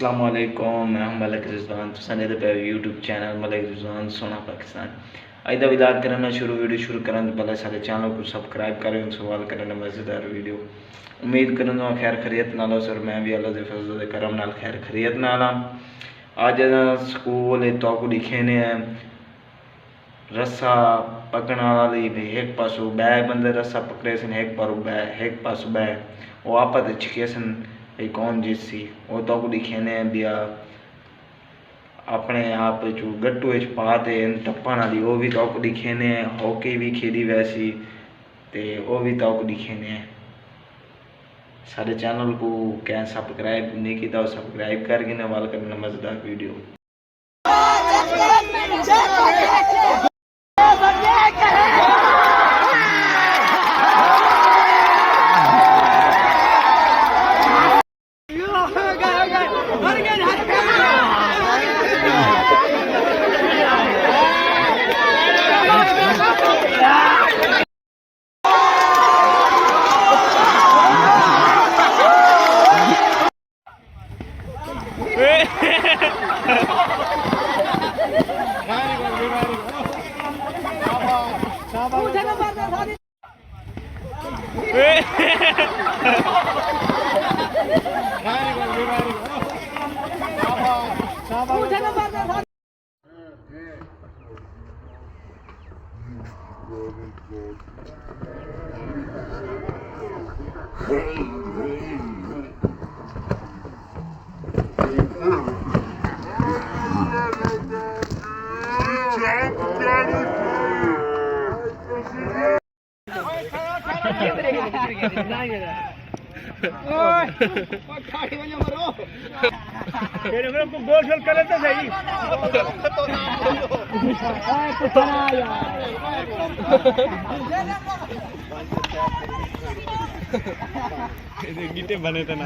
अस्सलाम वालेकुम, मैं हूं मलिक रिजवान। तुसां दे पे यूट्यूब चैनल मलिक रिजवान सोना पाकिस्तान। अज दा विदात करना वीडियो शुरू करने तो पहले सारे चैनल को सबसक्राइब करें। सवाल करना मज़ेदार वीडियो उम्मीद करना खैर खरीत नाल सर मैं भी अल्लाह के फजल दे करम नाल खैर खरीत नाल अज स्कूल तो लिखे ने रस्सा पकड़ने वाली भी एक पासों बै बंदे रस्सा पकड़े सन, एक पासों बै वो आपस छिके सन भाई कौन जीत सी। वो तो लिखे ने बिया अपने आप गट्टू पाते टप्पन वाली वो भी तो लिखे ने। हॉकी भी खेली वैसी तो वो भी तो लिखे ने। सारे चैनल को क्या सबसक्राइब नहीं किया सबसक्राइब करके नवाल करना मजेदार वीडियो। गोल शोल करे तो सही गिटे बने थे ना